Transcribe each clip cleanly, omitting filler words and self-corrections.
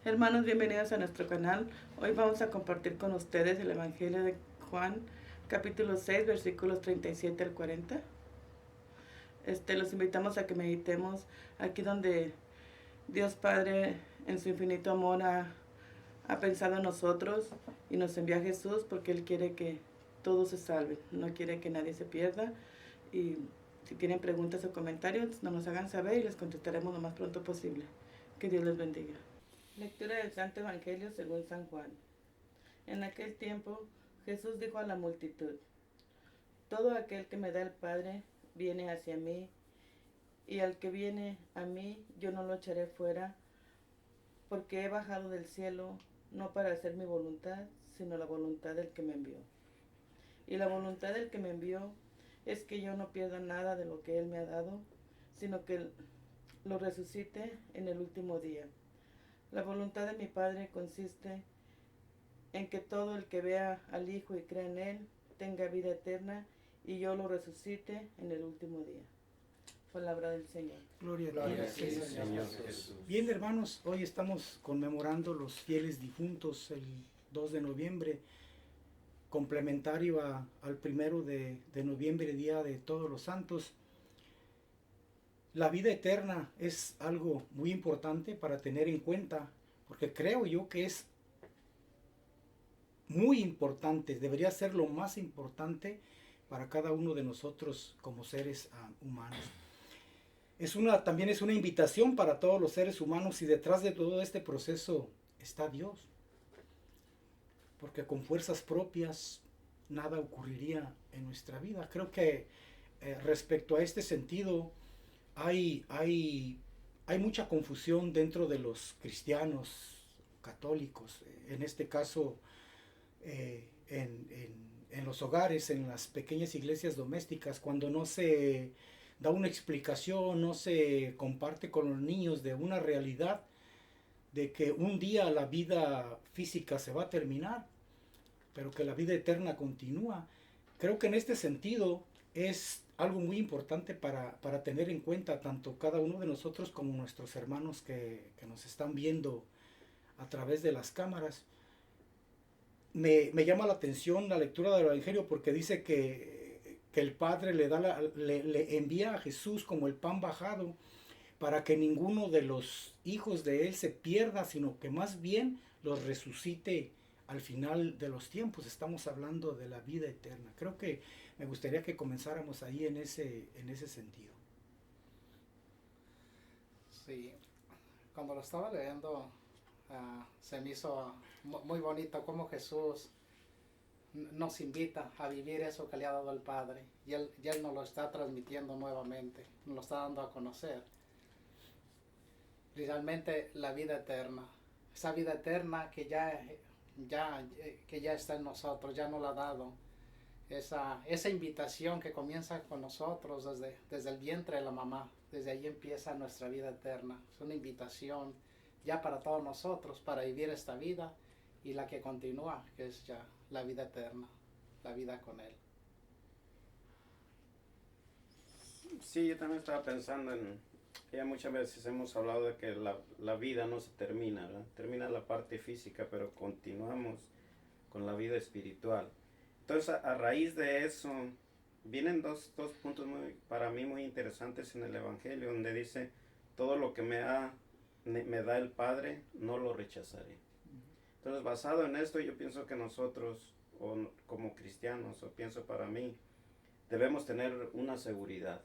Hermanos, bienvenidos a nuestro canal. Hoy vamos a compartir con ustedes el Evangelio de Juan, capítulo 6, versículos 37 al 40. Los invitamos a que meditemos aquí donde Dios Padre, en su infinito amor, ha pensado en nosotros y nos envía a Jesús porque Él quiere que todos se salven, no quiere que nadie se pierda. Y si tienen preguntas o comentarios, nos hagan saber y les contestaremos lo más pronto posible. Que Dios les bendiga. Lectura del Santo Evangelio según San Juan. En aquel tiempo Jesús dijo a la multitud: todo aquel que me da el Padre viene hacia mí, y al que viene a mí yo no lo echaré fuera, porque he bajado del cielo no para hacer mi voluntad, sino la voluntad del que me envió. Y la voluntad del que me envió es que yo no pierda nada de lo que Él me ha dado, sino que lo resucite en el último día. La voluntad de mi Padre consiste en que todo el que vea al Hijo y crea en Él tenga vida eterna, y yo lo resucite en el último día. Palabra del Señor. Gloria Gloria a a ti, ti, Señor. Señor Jesús. Bien, hermanos, hoy estamos conmemorando los fieles difuntos el 2 de noviembre, complementario al 1 de noviembre, Día de Todos los Santos. La vida eterna es algo muy importante para tener en cuenta, porque creo yo que es muy importante, debería ser lo más importante para cada uno de nosotros como seres humanos. También es una invitación para todos los seres humanos, y detrás de todo este proceso está Dios. Porque con fuerzas propias nada ocurriría en nuestra vida. Creo que respecto a este sentido hay mucha confusión dentro de los cristianos católicos. En este caso, en los hogares, en las pequeñas iglesias domésticas, cuando no se da una explicación, no se comparte con los niños de una realidad de que un día la vida física se va a terminar, pero que la vida eterna continúa. Creo que en este sentido es algo muy importante para tener en cuenta tanto cada uno de nosotros como nuestros hermanos que nos están viendo a través de las cámaras. Me llama la atención la lectura del Evangelio, porque dice que el Padre le envía a Jesús como el pan bajado, para que ninguno de los hijos de Él se pierda, sino que más bien los resucite al final de los tiempos. Estamos hablando de la vida eterna. Creo que me gustaría que comenzáramos ahí en ese sentido. Sí, cuando lo estaba leyendo, se me hizo muy bonito cómo Jesús nos invita a vivir eso que le ha dado el Padre, y Él nos lo está transmitiendo nuevamente, nos lo está dando a conocer. Realmente la vida eterna, esa vida eterna que ya está en nosotros, ya nos la ha dado. Esa invitación que comienza con nosotros desde el vientre de la mamá, desde ahí empieza nuestra vida eterna. Es una invitación ya para todos nosotros, para vivir esta vida y la que continúa, que es ya la vida eterna, la vida con Él. Sí, yo también estaba pensando ya muchas veces hemos hablado de que la vida no se termina, ¿verdad? Termina la parte física, pero continuamos con la vida espiritual. Entonces, a raíz de eso, vienen dos puntos para mí muy interesantes en el Evangelio, donde dice: todo lo que me da el Padre, no lo rechazaré. Entonces, basado en esto, yo pienso que nosotros, como cristianos, o pienso para mí, debemos tener una seguridad.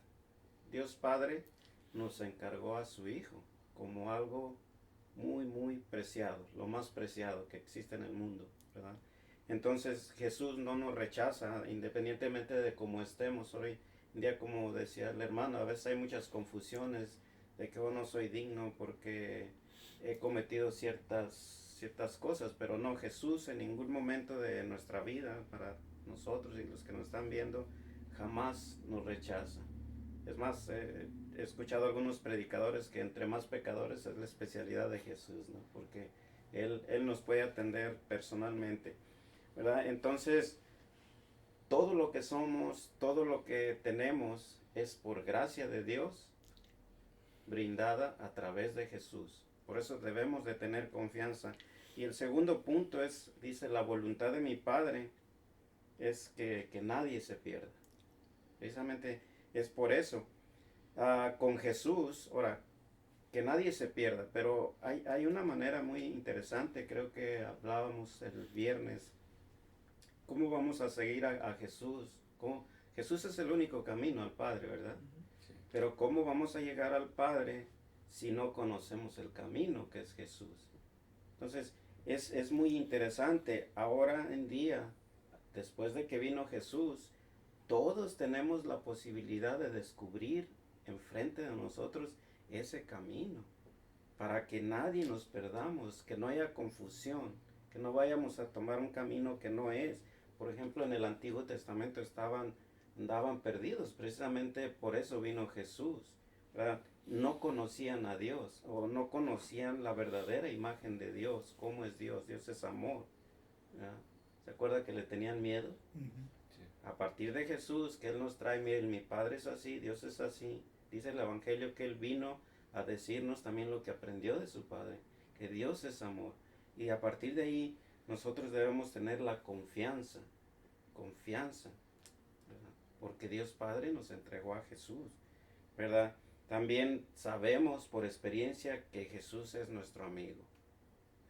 Dios Padre nos encargó a su Hijo como algo muy, muy preciado, lo más preciado que existe en el mundo, ¿verdad? Entonces Jesús no nos rechaza, independientemente de cómo estemos hoy en día. Como decía el hermano, a veces hay muchas confusiones de que no soy digno porque he cometido ciertas cosas, pero no, Jesús en ningún momento de nuestra vida, para nosotros y los que nos están viendo, jamás nos rechaza. Es más, he escuchado a algunos predicadores que entre más pecadores es la especialidad de Jesús, ¿no? Porque Él nos puede atender personalmente, ¿verdad? Entonces, todo lo que somos, todo lo que tenemos es por gracia de Dios, brindada a través de Jesús. Por eso debemos de tener confianza. Y el segundo punto es, dice, la voluntad de mi Padre es que nadie se pierda. Precisamente es por eso. Con Jesús, ahora, que nadie se pierda, pero hay una manera muy interesante, creo que hablábamos el viernes, cómo vamos a seguir a Jesús. Jesús es el único camino al Padre, ¿verdad? Sí. Pero ¿cómo vamos a llegar al Padre si no conocemos el camino que es Jesús? Entonces, es muy interesante. Ahora en día, después de que vino Jesús, todos tenemos la posibilidad de descubrir enfrente de nosotros ese camino, para que nadie nos perdamos, que no haya confusión, que no vayamos a tomar un camino que no es. Por ejemplo, en el Antiguo Testamento andaban perdidos, precisamente por eso vino Jesús, ¿verdad? No conocían a Dios, o no conocían la verdadera imagen de Dios, cómo es Dios. Dios es amor, ¿verdad? ¿Se acuerda que le tenían miedo? A partir de Jesús, que Él nos trae, miren, mi Padre es así, Dios es así. Dice el Evangelio que Él vino a decirnos también lo que aprendió de su Padre, que Dios es amor. Y a partir de ahí, nosotros debemos tener la confianza, ¿verdad? Porque Dios Padre nos entregó a Jesús, ¿verdad? También sabemos por experiencia que Jesús es nuestro amigo,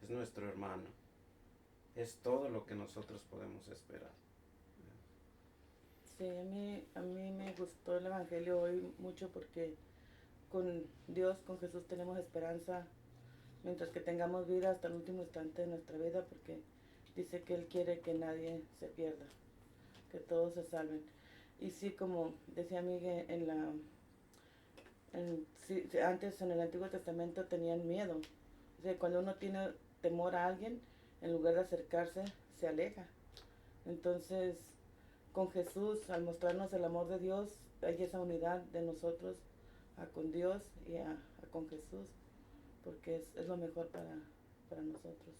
es nuestro hermano. Es todo lo que nosotros podemos esperar. Sí, a mí me gustó el Evangelio hoy mucho porque con Dios, con Jesús tenemos esperanza mientras que tengamos vida hasta el último instante de nuestra vida, porque dice que Él quiere que nadie se pierda, que todos se salven. Y sí, como decía Miguel, antes en el Antiguo Testamento tenían miedo. O sea, cuando uno tiene temor a alguien, en lugar de acercarse, se aleja. Entonces, con Jesús, al mostrarnos el amor de Dios, hay esa unidad de nosotros con Dios y con Jesús, porque es lo mejor para nosotros.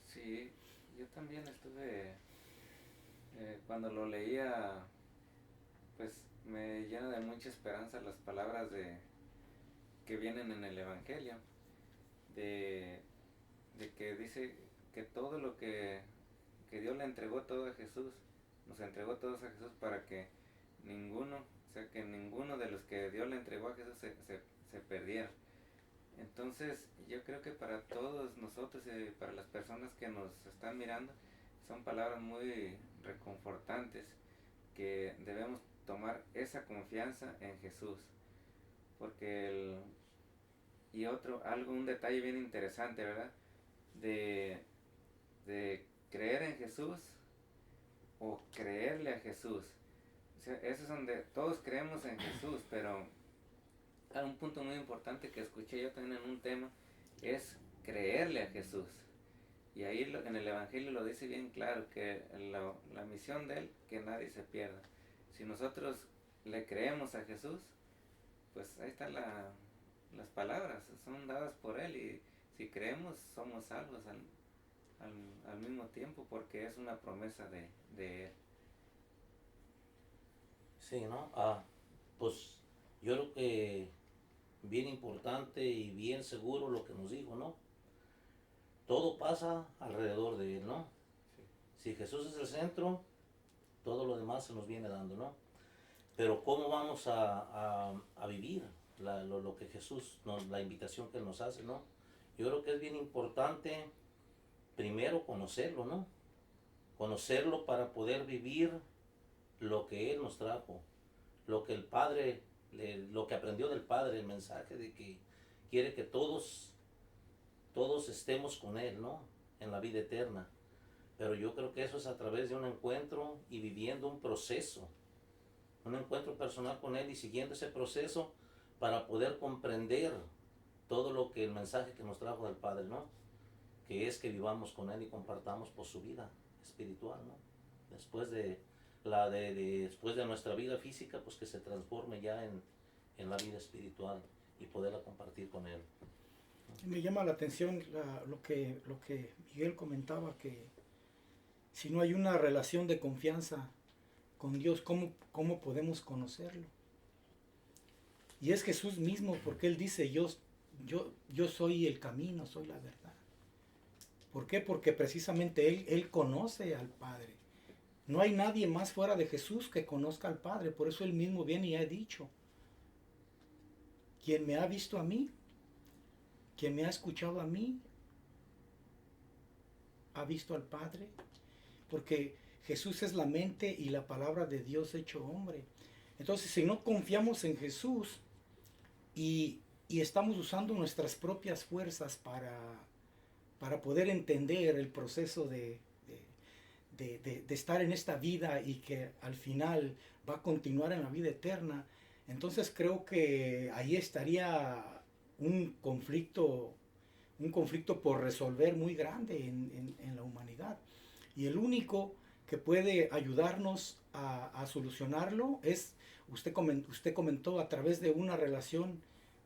Sí, yo también estuve, cuando lo leía, pues me llena de mucha esperanza las palabras que vienen en el Evangelio, de que dice que todo lo que Dios le entregó todo a Jesús, nos entregó todos a Jesús para que ninguno de los que Dios le entregó a Jesús se perdiera. Entonces yo creo que para todos nosotros y para las personas que nos están mirando, son palabras muy reconfortantes, que debemos tomar esa confianza en Jesús, porque un detalle bien interesante, ¿verdad? De creer en Jesús o creerle a Jesús. O sea, eso es donde todos creemos en Jesús, pero hay un punto muy importante que escuché yo también en un tema, es creerle a Jesús. Y ahí en el Evangelio lo dice bien claro, que la misión de Él, que nadie se pierda. Si nosotros le creemos a Jesús, pues ahí están las palabras, son dadas por Él, y si creemos somos salvos al mismo tiempo, porque es una promesa de Él. Sí, ¿no? Pues yo creo que bien importante y bien seguro lo que nos dijo, ¿no? Todo pasa alrededor de Él, ¿no? Sí. Si Jesús es el centro, todo lo demás se nos viene dando, ¿no? Pero ¿cómo vamos a vivir lo que Jesús, la invitación que Él nos hace, ¿no? Yo creo que es bien importante primero conocerlo, ¿no? Conocerlo para poder vivir lo que Él nos trajo, lo que el Padre, lo que aprendió del Padre, el mensaje de que quiere que todos estemos con Él, ¿no? En la vida eterna. Pero yo creo que eso es a través de un encuentro y viviendo un proceso, un encuentro personal con Él y siguiendo ese proceso para poder comprender todo lo que el mensaje que nos trajo del Padre, ¿no? Que es que vivamos con Él y compartamos por su vida espiritual, ¿no? Después después de nuestra vida física, pues que se transforme ya en la vida espiritual y poderla compartir con Él. Me llama la atención lo que Miguel comentaba, que si no hay una relación de confianza con Dios, ¿cómo podemos conocerlo? Y es Jesús mismo, porque Él dice, yo soy el camino, soy la verdad. ¿Por qué? Porque precisamente Él conoce al Padre. No hay nadie más fuera de Jesús que conozca al Padre. Por eso Él mismo viene y ha dicho, quien me ha visto a mí, quien me ha escuchado a mí, ha visto al Padre. Porque Jesús es la mente y la palabra de Dios hecho hombre. Entonces, si no confiamos en Jesús y estamos usando nuestras propias fuerzas para poder entender el proceso de estar en esta vida y que al final va a continuar en la vida eterna, entonces creo que ahí estaría un conflicto por resolver muy grande en la humanidad. Y el único que puede ayudarnos a solucionarlo es, usted comentó, a través de una relación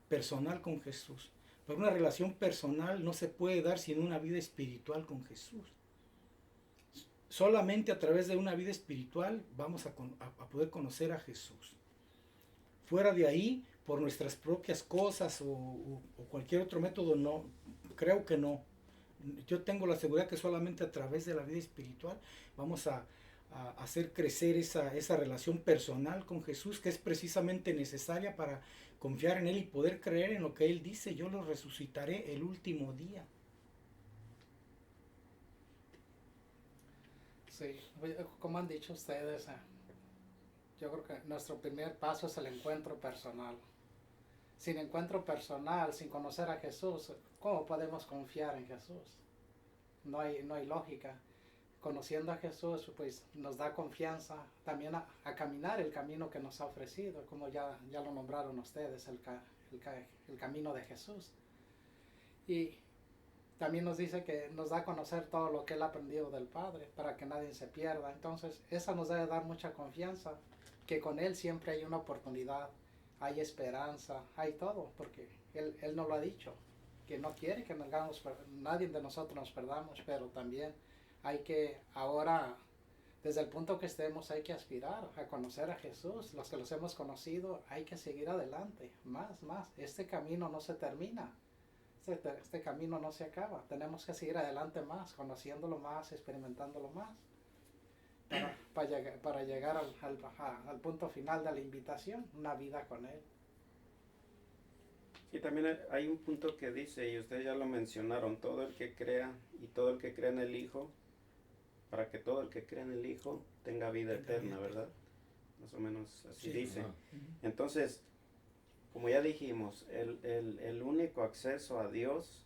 personal con Jesús. Pero una relación personal no se puede dar sin una vida espiritual con Jesús. Solamente a través de una vida espiritual vamos a poder conocer a Jesús. Fuera de ahí, por nuestras propias cosas o cualquier otro método, no, creo que no. Yo tengo la seguridad que solamente a través de la vida espiritual vamos a hacer crecer esa relación personal con Jesús, que es precisamente necesaria para confiar en Él y poder creer en lo que Él dice: yo lo resucitaré el último día. Sí, como han dicho ustedes, yo creo que nuestro primer paso es el encuentro personal. Sin encuentro personal, sin conocer a Jesús, ¿cómo podemos confiar en Jesús? No hay lógica. Conociendo a Jesús, pues nos da confianza también a caminar el camino que nos ha ofrecido, como ya lo nombraron ustedes, el camino de Jesús. Y también nos dice que nos da a conocer todo lo que Él ha aprendido del Padre, para que nadie se pierda. Entonces, eso nos debe dar mucha confianza, que con Él siempre hay una oportunidad, hay esperanza, hay todo, porque Él nos lo ha dicho, que no quiere que nadie de nosotros nos perdamos, pero también hay que ahora, desde el punto que estemos, hay que aspirar a conocer a Jesús. Los que los hemos conocido, hay que seguir adelante, más. Este camino no se termina. Este camino no se acaba. Tenemos que seguir adelante más, conociéndolo más, experimentándolo más, para llegar al punto final de la invitación, una vida con Él. Y también hay un punto que dice, y ustedes ya lo mencionaron, todo el que crea y todo el que crea en el Hijo, para que todo el que crea en el Hijo tenga vida eterna, ¿verdad? Más o menos así dice. Entonces, como ya dijimos, el único acceso a Dios,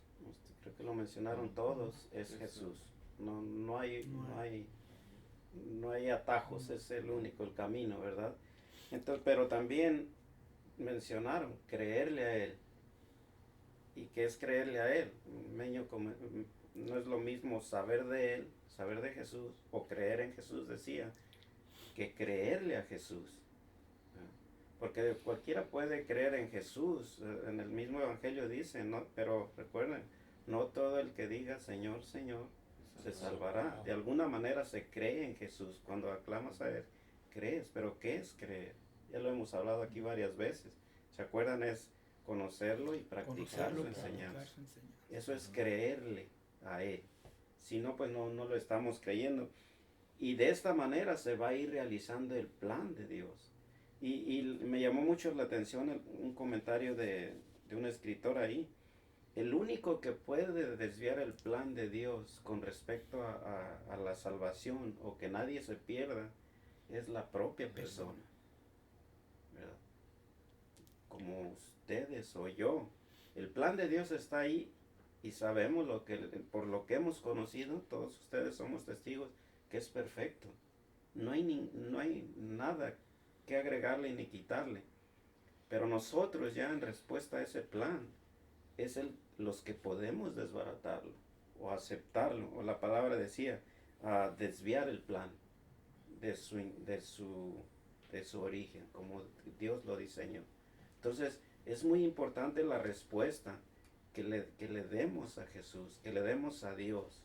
creo que lo mencionaron todos, es Jesús. No hay atajos, es el único, el camino, ¿verdad? Entonces, pero también mencionaron creerle a Él. ¿Y qué es creerle a Él? No es lo mismo saber de Él, saber de Jesús, o creer en Jesús, decía, que creerle a Jesús. Porque cualquiera puede creer en Jesús, en el mismo Evangelio dice, ¿no? Pero recuerden, no todo el que diga Señor, Señor, se salvará. De alguna manera se cree en Jesús. Cuando aclamas a Él, crees. Pero ¿qué es creer? Ya lo hemos hablado aquí varias veces. ¿Se acuerdan? Es conocerlo y practicar su enseñanza. Eso es creerle a Él. Si no, pues no lo estamos creyendo. Y de esta manera se va a ir realizando el plan de Dios. Y me llamó mucho la atención un comentario de un escritor ahí. El único que puede desviar el plan de Dios con respecto a la salvación o que nadie se pierda es la propia persona, ¿verdad? Como ustedes o yo. El plan de Dios está ahí y sabemos por lo que hemos conocido, todos ustedes somos testigos, que es perfecto. No hay nada que agregarle ni quitarle. Pero nosotros ya en respuesta a ese plan, es los que podemos desbaratarlo o aceptarlo, o la palabra decía, desviar el plan de su origen, como Dios lo diseñó. Entonces, es muy importante la respuesta que le demos a Jesús, que le demos a Dios,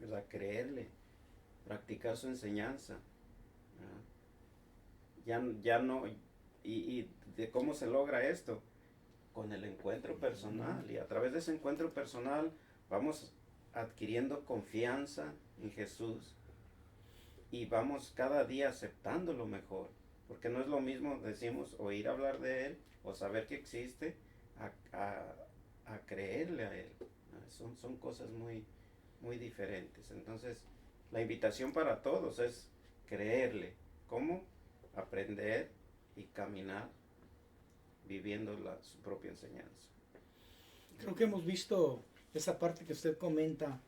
¿verdad? Creerle, practicar su enseñanza, ¿verdad? Ya no, y de cómo se logra esto, con el encuentro personal. Y a través de ese encuentro personal vamos adquiriendo confianza en Jesús y vamos cada día aceptándolo mejor. Porque no es lo mismo, decimos, oír hablar de Él o saber que existe a creerle a Él. Son cosas muy, muy diferentes. Entonces, la invitación para todos es creerle. ¿Cómo? Aprender y caminar viviendo su propia enseñanza. Creo que hemos visto esa parte que usted comenta,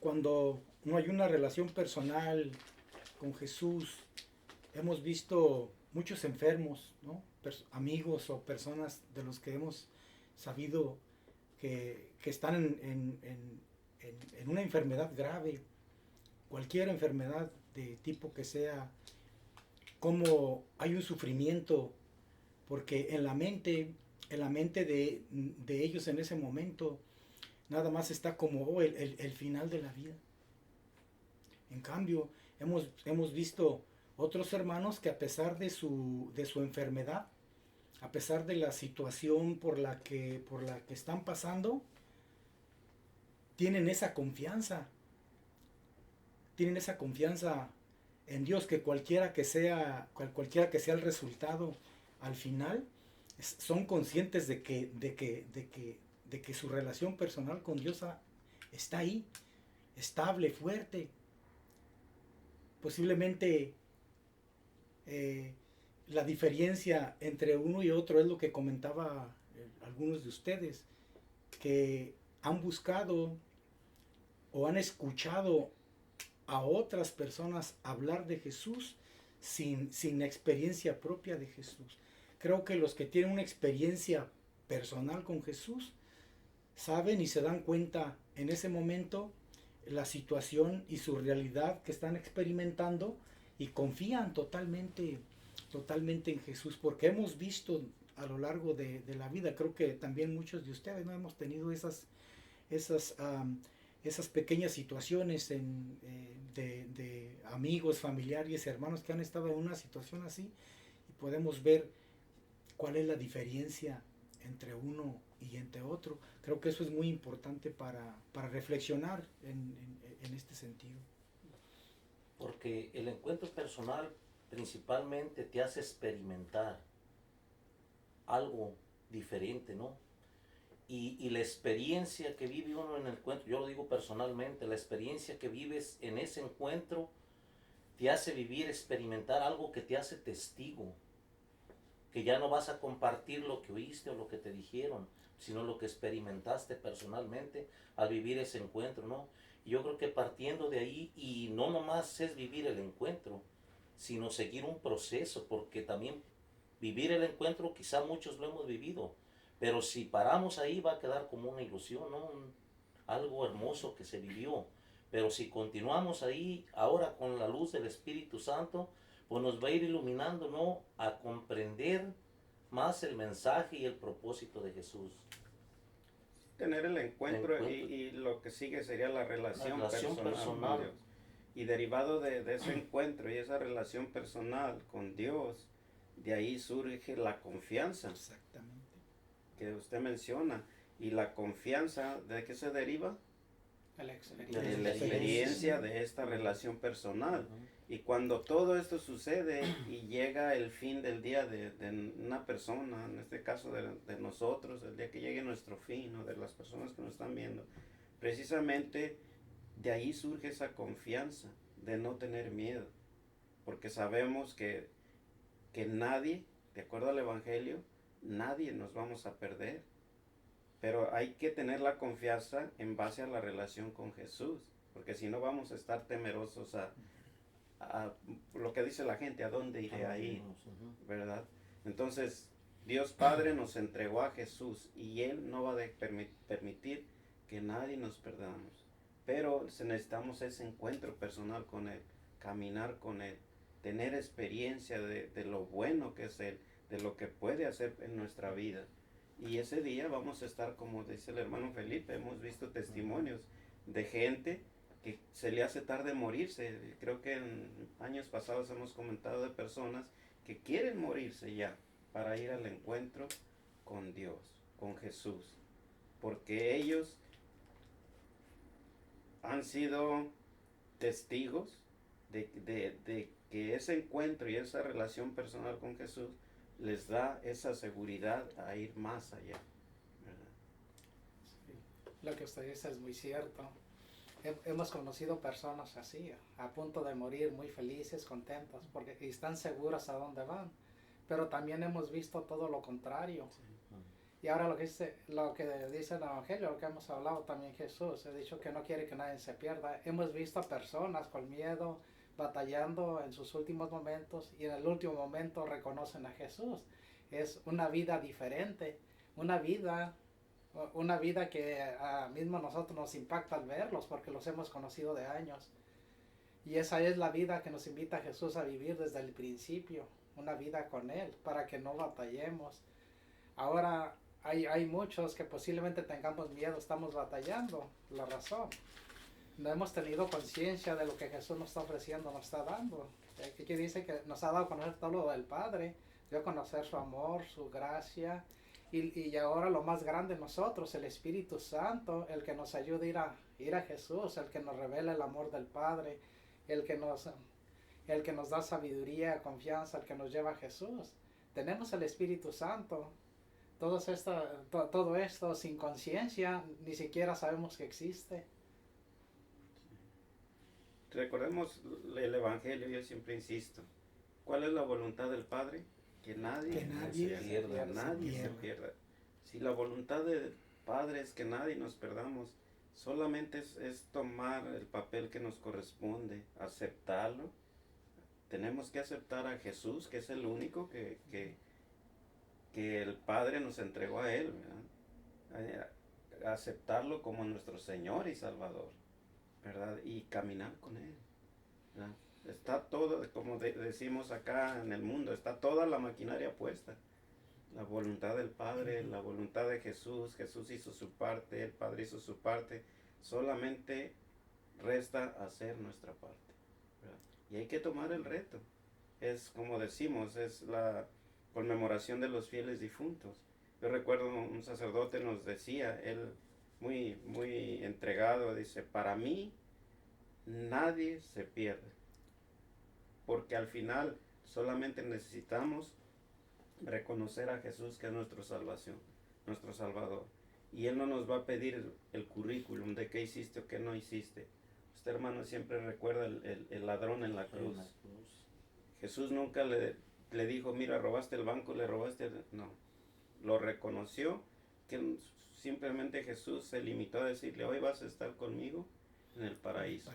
cuando no hay una relación personal con Jesús. Hemos visto muchos enfermos, ¿no? Amigos o personas de los que hemos sabido que están en una enfermedad grave, cualquier enfermedad de tipo que sea, como hay un sufrimiento, porque en la mente de ellos en ese momento, nada más está como el final de la vida. En cambio, hemos visto otros hermanos que a pesar de su enfermedad, a pesar de la situación por la que están pasando, tienen esa confianza en Dios, que cualquiera que sea el resultado al final, son conscientes de que su relación personal con Dios está ahí, estable, fuerte. Posiblemente la diferencia entre uno y otro es lo que comentaba algunos de ustedes, que han buscado o han escuchado a otras personas hablar de Jesús sin experiencia propia de Jesús. Creo que los que tienen una experiencia personal con Jesús saben y se dan cuenta en ese momento la situación y su realidad que están experimentando, y confían totalmente en Jesús, porque hemos visto a lo largo de la vida, creo que también muchos de ustedes no hemos tenido esas pequeñas situaciones de amigos, familiares, hermanos que han estado en una situación así, y podemos ver cuál es la diferencia entre uno y entre otro. Creo que eso es muy importante para reflexionar en este sentido. Porque el encuentro personal principalmente te hace experimentar algo diferente, ¿no? Y la experiencia que vive uno en el encuentro, yo lo digo personalmente, la experiencia que vives en ese encuentro te hace vivir, experimentar algo que te hace testigo, que ya no vas a compartir lo que oíste o lo que te dijeron, sino lo que experimentaste personalmente al vivir ese encuentro, ¿no? Y yo creo que partiendo de ahí, y no nomás es vivir el encuentro, sino seguir un proceso, porque también vivir el encuentro, quizá muchos lo hemos vivido, pero si paramos ahí va a quedar como una ilusión, ¿no? Algo hermoso que se vivió. Pero si continuamos ahí, ahora con la luz del Espíritu Santo, pues nos va a ir iluminando, ¿no? A comprender más el mensaje y el propósito de Jesús. Tener el encuentro. Y lo que sigue sería la relación personal con Dios. Y derivado de ese encuentro y esa relación personal con Dios, de ahí surge la confianza. Exactamente. Que usted menciona. Y la confianza, ¿de qué se deriva? De la De la experiencia de esta relación personal. Y cuando todo esto sucede y llega el fin del día de una persona, en este caso de nosotros, el día que llegue nuestro fin, o de las personas que nos están viendo, precisamente de ahí surge esa confianza de no tener miedo, porque sabemos que nadie, de acuerdo al Evangelio, nadie nos vamos a perder, pero hay que tener la confianza en base a la relación con Jesús, porque si no vamos a estar temerosos a lo que dice la gente, ¿a dónde iré a ir? ¿Verdad? Entonces, Dios Padre nos entregó a Jesús y Él no va a permitir que nadie nos perdamos. Pero necesitamos ese encuentro personal con Él, caminar con Él, tener experiencia de lo bueno que es Él, de lo que puede hacer en nuestra vida. Y ese día vamos a estar, como dice el hermano Felipe, hemos visto testimonios de gente que se le hace tarde morirse. Creo que en años pasados hemos comentado de personas que quieren morirse ya para ir al encuentro con Dios, con Jesús, porque ellos han sido testigos de que ese encuentro y esa relación personal con Jesús les da esa seguridad a ir más allá, ¿verdad? Lo que usted dice es muy cierto. Hemos conocido personas así, a punto de morir, muy felices, contentas, porque y están seguras a dónde van. Pero también hemos visto todo lo contrario. Y ahora lo que dice el Evangelio, lo que hemos hablado también Jesús, ha dicho que no quiere que nadie se pierda. Hemos visto a personas con miedo, batallando en sus últimos momentos, y en el último momento reconocen a Jesús. Es una vida diferente, una vida que a mismo nosotros nos impacta al verlos, porque los hemos conocido de años. Y esa es la vida que nos invita Jesús a vivir desde el principio, una vida con Él, para que no batallemos. Ahora hay muchos que posiblemente tengamos miedo, estamos batallando, la razón. No hemos tenido conciencia de lo que Jesús nos está ofreciendo, nos está dando. Aquí dice que nos ha dado a conocer todo lo del Padre, dio a conocer su amor, su gracia, y ahora lo más grande en nosotros, el Espíritu Santo, el que nos ayuda a ir a Jesús, el que nos revela el amor del Padre, el que nos da sabiduría, confianza, el que nos lleva a Jesús. Tenemos el Espíritu Santo. Todo esto sin conciencia, ni siquiera sabemos que existe. Recordemos el Evangelio, yo siempre insisto. ¿Cuál es la voluntad del Padre? Que nadie se pierda. Si la voluntad del Padre es que nadie nos perdamos, solamente es tomar el papel que nos corresponde, aceptarlo. Tenemos que aceptar a Jesús, que es el único que el Padre nos entregó a Él, ¿verdad? Aceptarlo como nuestro Señor y Salvador, ¿verdad? Y caminar con Él, ¿verdad? Está todo, como decimos acá en el mundo, está toda la maquinaria puesta. La voluntad del Padre, la voluntad de Jesús. Jesús hizo su parte, el Padre hizo su parte. Solamente resta hacer nuestra parte, ¿verdad? Y hay que tomar el reto. Es como decimos, es la conmemoración de los fieles difuntos. Yo recuerdo un sacerdote nos decía, él muy, muy entregado, dice, para mí nadie se pierde, porque al final solamente necesitamos reconocer a Jesús, que es nuestra salvación, nuestro Salvador. Y Él no nos va a pedir el currículum de qué hiciste o qué no hiciste. Usted, hermano, siempre recuerda el ladrón en la cruz. Jesús nunca le dijo, mira, robaste el banco, le robaste no, lo reconoció, que simplemente Jesús se limitó a decirle, hoy vas a estar conmigo en el paraíso.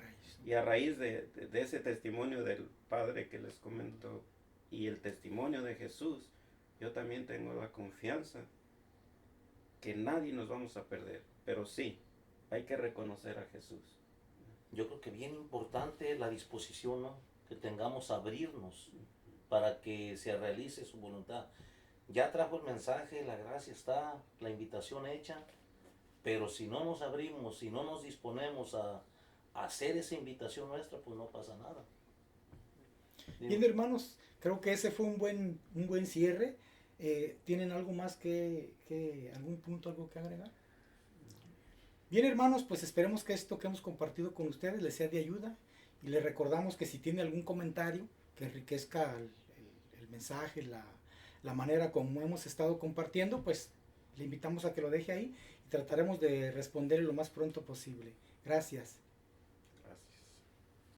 Y a raíz de ese testimonio del Padre que les comento y el testimonio de Jesús, yo también tengo la confianza que nadie nos vamos a perder, pero sí, hay que reconocer a Jesús. Yo creo que bien importante la disposición, ¿no? Que tengamos a abrirnos para que se realice su voluntad. Ya trajo el mensaje, la gracia está, la invitación hecha, pero si no nos abrimos, si no nos disponemos a hacer esa invitación nuestra, pues no pasa nada. Bien, hermanos, creo que ese fue un buen cierre. ¿Tienen algo más algún punto, algo que agregar? Bien, hermanos, pues esperemos que esto que hemos compartido con ustedes les sea de ayuda, y les recordamos que si tiene algún comentario que enriquezca el mensaje, la manera como hemos estado compartiendo, pues le invitamos a que lo deje ahí y trataremos de responder lo más pronto posible. Gracias.